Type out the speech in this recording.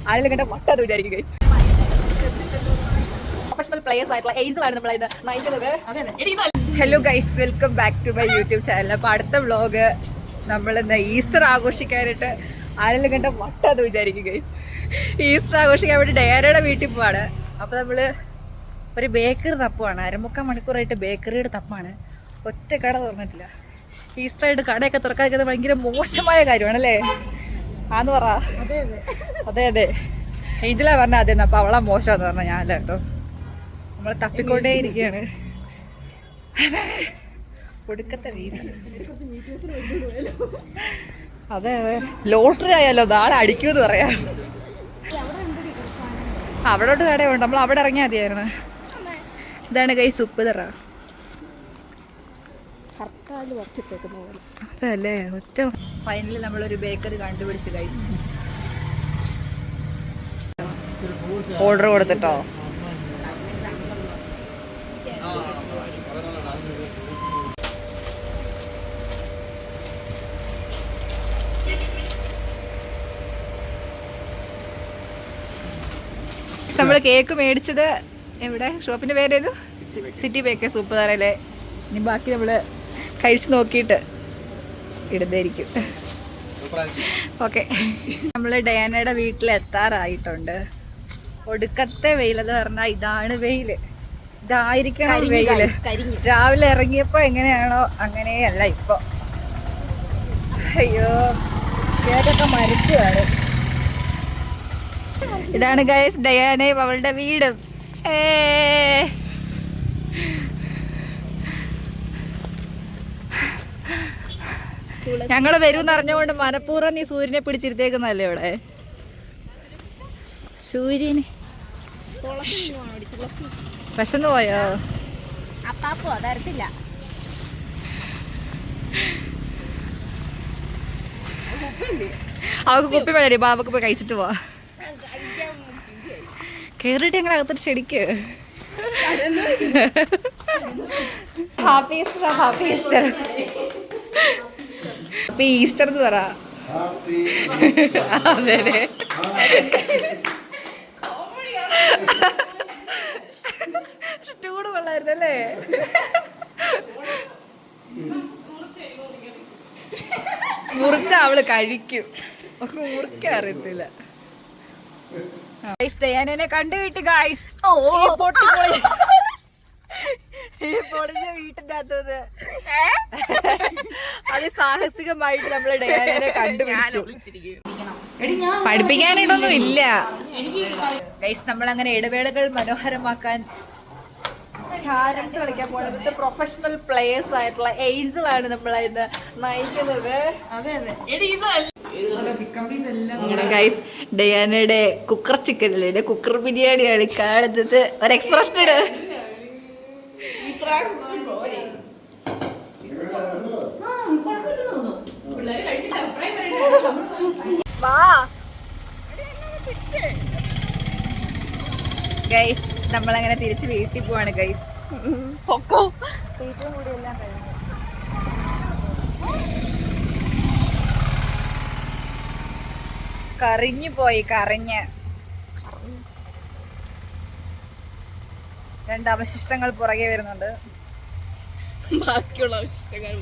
ആരെങ്കിലും കണ്ട മട്ടത് വിചാരിക്കും ഗൈസ്. പ്രൊഫഷണൽ പ്ലേയേഴ്സ് ആയിട്ടുള്ള ഏഞ്ചൽ ആണ് നമ്മളത് നയിക്കുന്നത്. Hello guys, welcome back to my YouTube channel. അപ്പോൾ അടുത്ത വ്ളോഗ് നമ്മളിന്ന് ഈസ്റ്റർ ആഘോഷിക്കാനായിട്ട് ആരെങ്കിലും കണ്ട മട്ടത് വിചാരിക്കും ഗൈസ്. ഈസ്റ്റർ ആഘോഷിക്കാൻ വേണ്ടി ഡയറയുടെ വീട്ടിൽ പോവാണ്. അപ്പോൾ നമ്മൾ ഒരു ബേക്കറി തപ്പുവാണ്. 1.25 മണിക്കൂറായിട്ട് ബേക്കറിയുടെ തപ്പാണ്. ഒറ്റ കട തുറന്നിട്ടില്ല. ഈസ്റ്ററായിട്ട് കടയൊക്കെ തുറക്കാതിരിക്കുന്നത് ഭയങ്കര മോശമായ കാര്യമാണല്ലേ? ആന്ന് പറ. അതെ അതെ, ഏഞ്ചലാ പറഞ്ഞ അതെന്ന്. അപ്പോൾ അവളാ മോശമാന്ന് പറഞ്ഞാൽ ഞാനല്ല കേട്ടോ. നമ്മൾ തപ്പിക്കൊണ്ടേ ഇരിക്കുകയാണ്. ഒടുക്കത്തെ വീതി. അതെ അതെ, ലോട്ടറി ആയാലോ, നാളെ അടിക്കുമെന്ന് പറയാം. അവിടോട്ട് കടയുണ്ട്, നമ്മൾ അവിടെ ഇറങ്ങിയാൽ മതിയായിരുന്നു. ഇതാണ് ഗൈസ് ഉപ്പ് തറ. അതല്ലേ ഒറ്റ. ഫൈനലി നമ്മളൊരു ബേക്കറി കണ്ടുപിടിച്ചു ഗൈസ്. ഓർഡർ കൊടുത്തിട്ടോ. നമ്മൾ കേക്ക് മേടിച്ചത് എവിടെ? ഷോപ്പിന്റെ പേരേതു? സിറ്റി ബേക്കേഴ്സ് ഉപ്പ് തറയിലെ. ഇനി ബാക്കി നമ്മള് കഴിച്ചു നോക്കിയിട്ട് ഇടുന്നതായിരിക്കും. ഓക്കെ, നമ്മൾ ഡയാനയുടെ വീട്ടിലെത്താറായിട്ടുണ്ട്. ഒടുക്കത്തെ വെയിലെന്ന് പറഞ്ഞാൽ ഇതാണ് വെയില്. ഇതായിരിക്കണം വെയില്. രാവിലെ ഇറങ്ങിയപ്പോ എങ്ങനെയാണോ അങ്ങനെയല്ല ഇപ്പൊ. അയ്യോ, കേക്കൊക്കെ മരിച്ചു കാണും. ഇതാണ് ഗൈസ് ഡയാനയും അവളുടെ വീടും. ഞങ്ങള് വരുമെന്ന് അറിഞ്ഞുകൊണ്ട് മനഃപൂർവ്വം നീ സൂര്യനെ പിടിച്ചിരുത്തേക്കുന്നല്ലേ ഇവിടെ? സൂര്യന് വിശന്നു പോയോ? അതറിയത്തില്ല. അവക്ക് കുപ്പി വേണേ, ബാബക്ക് പോയി കഴിച്ചിട്ട് പോവാ. കേറിട്ട് ഞങ്ങൾ അകത്തോട്ട് ക്ഷണിക്ക്. Happy Easter, happy Easter. Happy Easter എന്ന് പറ. അതെ ചൂട് കൊള്ളായിരുന്നല്ലേ? മുറിച്ച അവള് കഴിക്കും. ഒക്കെ മുറിക്കാൻ അറിയത്തില്ല. ഡയാനെ കണ്ടുകിട്ടി ഗൈസ്. പൊളിഞ്ഞ വീട്ടിന്റെ അകത്തത് അത് സാഹസികമായിട്ട് നമ്മള് ഡയാനെ കണ്ടുപിടിച്ചു. പഠിപ്പിക്കാനായിട്ടൊന്നും ഇല്ല ഗൈസ്. നമ്മളങ്ങനെ ഇടവേളകൾ മനോഹരമാക്കാൻ ക്യാരംസ് കളിക്കാൻ പോകുന്നത് പ്രൊഫഷണൽ പ്ലേയേഴ്സ് ആയിട്ടുള്ള ഏഞ്ചൽ ആണ് നമ്മളതിന് നയിക്കുന്നത്. ഗൈസ്, ഡയാനയുടെ കുക്കർ ചിക്കൻ അല്ലേ, കുക്കർ ബിരിയാണിയാണ് കാണുന്നത്. ഒരു എക്സ്പ്രഷൻ ഇട്. ഗൈസ്, നമ്മളങ്ങനെ തിരിച്ച് വീട്ടിൽ പോവാണ് ഗൈസ്. പൊക്കോ, വീട്ടിലും കൂടി എല്ലാം കഴിഞ്ഞു. കറിഞ്ഞു പോയി, കറിഞ്ഞ്. 2 അവശിഷ്ടങ്ങൾ പുറകെ വരുന്നുണ്ട്. ബാക്കിയുള്ള അവശിഷ്ടങ്ങൾ